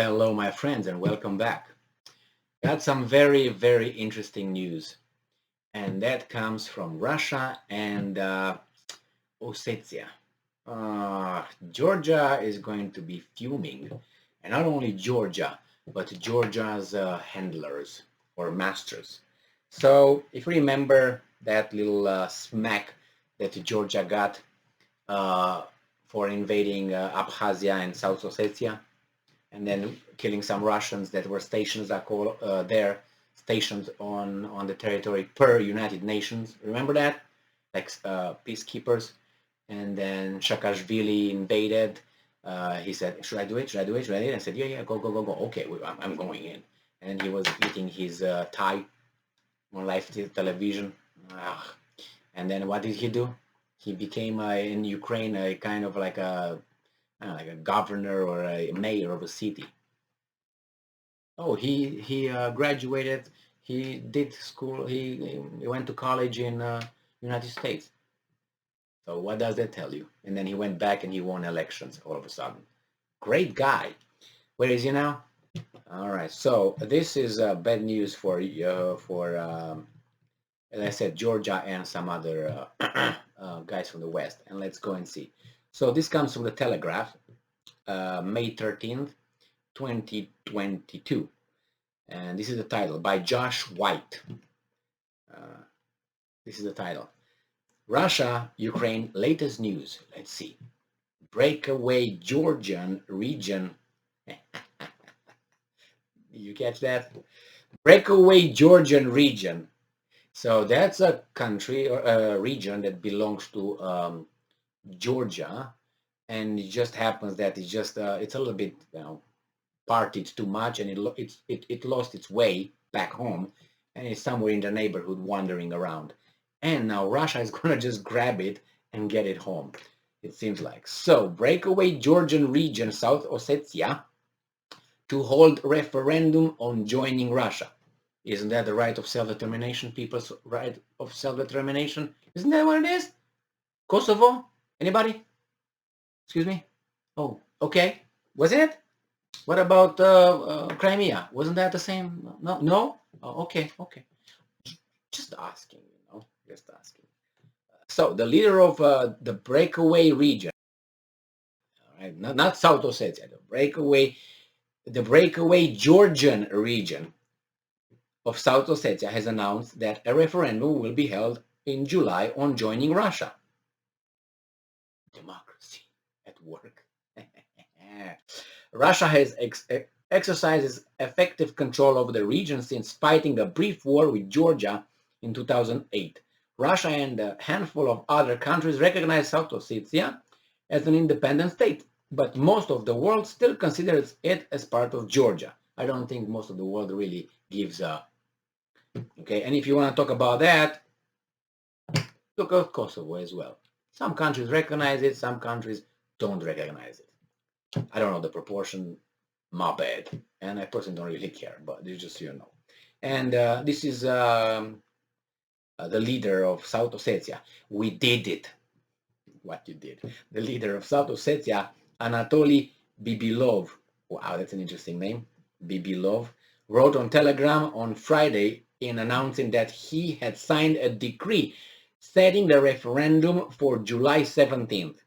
Hello, my friends, and welcome back. Got some very interesting news, and that comes from Russia and Ossetia. Georgia is going to be fuming, and not only Georgia, but Georgia's handlers or masters. So, if you remember that little smack that Georgia got uh, for invading Abkhazia and South Ossetia, and then killing some Russians that were stationed there, stationed on the territory per United Nations. Remember that, like peacekeepers. And then Saakashvili invaded. He said, "Should I do it? Should I do it? Should I do it?" I said, "Yeah, go. Okay, I'm going in." And he was eating his Thai on live television. Ah. And then what did he do? He became in Ukraine a kind of like like a governor or a mayor of a city. Oh, he graduated. He did school. He went to college in United States. So what does that tell you? And then he went back and he won elections all of a sudden. Great guy. Where is he now? All right. So this is bad news for as I said, Georgia and some other guys from the West. And let's go and see. So this comes from the Telegraph, May 13th, 2022. And this is the title by Josh White. This is the title. Russia, Ukraine, latest news. Let's see. Breakaway Georgian region. You catch that? Breakaway Georgian region. So that's a country or a region that belongs to Georgia, and it just happens that it's a little bit partied too much, and it lost its way back home, and it's somewhere in the neighborhood wandering around. And now Russia is gonna just grab it and get it home. It seems like. So breakaway Georgian region, South Ossetia, to hold referendum on joining Russia. Isn't that the right of self-determination? People's right of self-determination? Isn't that what it is? Kosovo? Anybody? Excuse me? Oh, okay. Was it? What about Crimea? Wasn't that the same? No, no. Oh, okay. Just asking, just asking. So the leader of the breakaway region, all right, not South Ossetia, the breakaway Georgian region of South Ossetia has announced that a referendum will be held in July on joining Russia. Democracy at work. Russia has exercises effective control over the region since fighting a brief war with Georgia in 2008. Russia and a handful of other countries recognize South Ossetia as an independent state, but most of the world still considers it as part of Georgia. I don't think most of the world really gives a... Okay, and if you want to talk about that, look at Kosovo as well. Some countries recognize it, some countries don't recognize it. I don't know the proportion, my bad. And I personally don't really care, but it's just so you know. And this is the leader of South Ossetia. We did it. What you did. The leader of South Ossetia, Anatoly Bibilov. Wow, that's an interesting name. Bibilov wrote on Telegram on Friday in announcing that he had signed a decree setting the referendum for July 17th.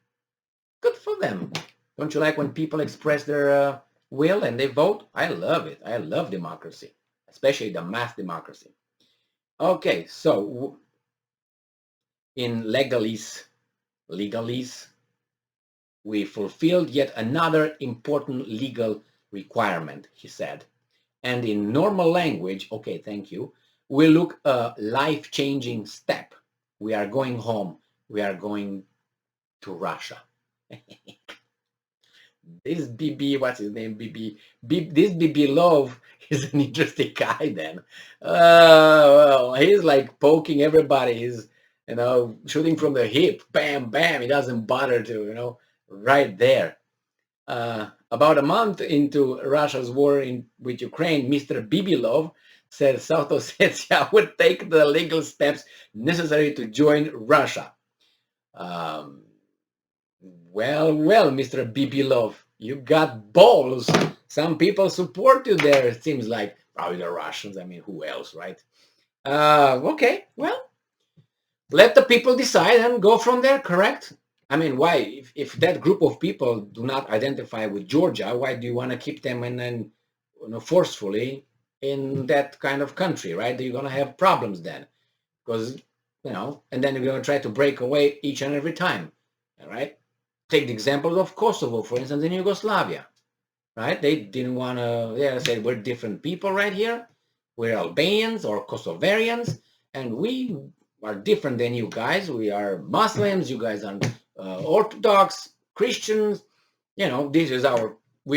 Good for them. Don't you like when people express their will and they vote? I love it. I love democracy, especially the mass democracy. Okay, so in legalese, we fulfilled yet another important legal requirement, he said. And in normal language, okay, thank you, we look a life-changing step. We are going home. We are going to Russia. This what's his name? This Bibilov is an interesting guy then. Well, he's like poking everybody. He's, shooting from the hip. Bam, bam. He doesn't bother to, right there. About a month into Russia's war with Ukraine, Mr. Bibilov said South Ossetia would take the legal steps necessary to join Russia. Well, Mr. Bibilov, You got balls. Some people support you there. It seems like probably the Russians. I mean, who else, right? Okay, well, let the people decide and go from there, correct? I mean, why? If that group of people do not identify with Georgia, why do you want to keep them forcefully in that kind of country, right? You're going to have problems then because, and then you're going to try to break away each and every time, all right? Take the example of Kosovo, for instance, in Yugoslavia, right? They didn't want to, say we're different people right here. We're Albanians or Kosovarians, and we are different than you guys. We are Muslims. You guys are Orthodox Christians. We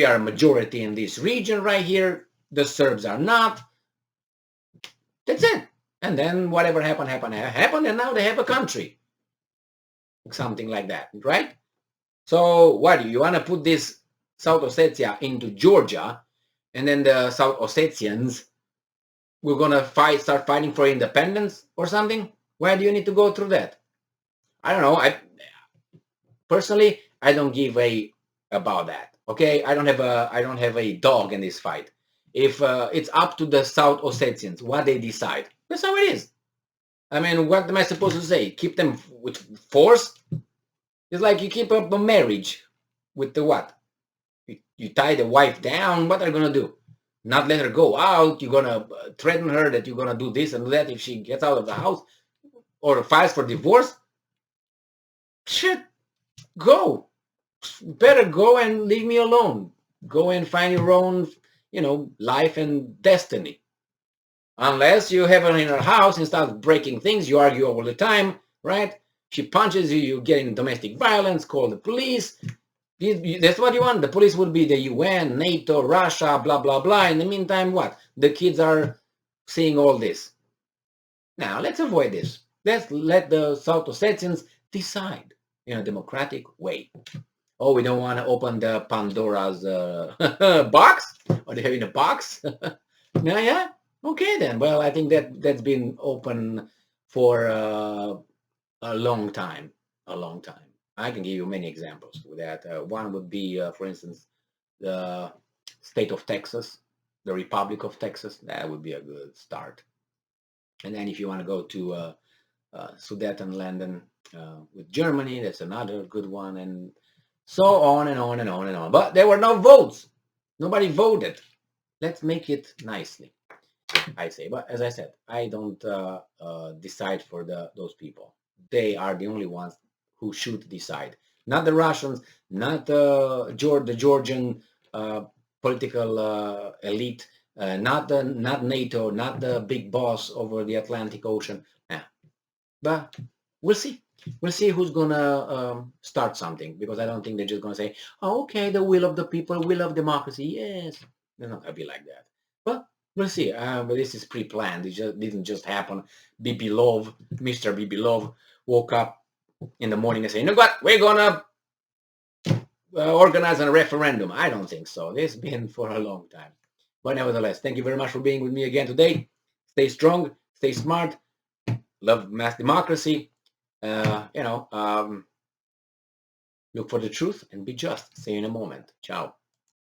are a majority in this region right here. The Serbs are not. That's it. And then whatever happened, and now they have a country. Something like that, right? So what do you want to put this South Ossetia into Georgia, and then the South Ossetians we're gonna start fighting for independence or something? Why do you need to go through that? I don't know. I personally don't give a about that. Okay, I don't have a dog in this fight. If it's up to the South Ossetians what they decide, that's how it is. I mean, what am I supposed to say? Keep them with force? It's like you keep up a marriage with the what? You tie the wife down. What are you gonna do? Not let her go out? You're gonna threaten her that you're gonna do this and do that if she gets out of the house or files for divorce? Shit, go. Better go and leave me alone. Go and find your own, life and destiny. Unless you have her in her house and start breaking things, you argue all the time, right? She punches you, you get in domestic violence, call the police. That's what you want. The police would be the UN, NATO, Russia, blah, blah, blah. In the meantime, what? The kids are seeing all this. Now, let's avoid this. Let's let the South Ossetians decide in a democratic way. Oh, we don't want to open the Pandora's box? Or they have in a box? Yeah? Okay, then. Well, I think that's been open for a long time. A long time. I can give you many examples of that. One would be, for instance, the state of Texas, the Republic of Texas. That would be a good start. And then if you want to go to Sudetenland with Germany, that's another good one, and so on and on and on and on. But there were no votes. Nobody voted. Let's make it nicely, I say. But as I said, I don't decide for those people. They are the only ones who should decide. Not the Russians, not the Georgian political elite, not NATO, not the big boss over the Atlantic Ocean. Yeah. But we'll see. We'll see who's gonna start something, because I don't think they're just gonna say, "Oh, okay, the will of the people, will of democracy." Yes, they're not gonna be like that. But we'll see. But this is pre-planned. It just didn't just happen. Bibilov, Mr. Bibilov, woke up in the morning and said, "You know what? We're gonna organize a referendum." I don't think so. This has been for a long time. But nevertheless, thank you very much for being with me again today. Stay strong, stay smart, love mass democracy. Look for the truth and be just. See you in a moment. Ciao.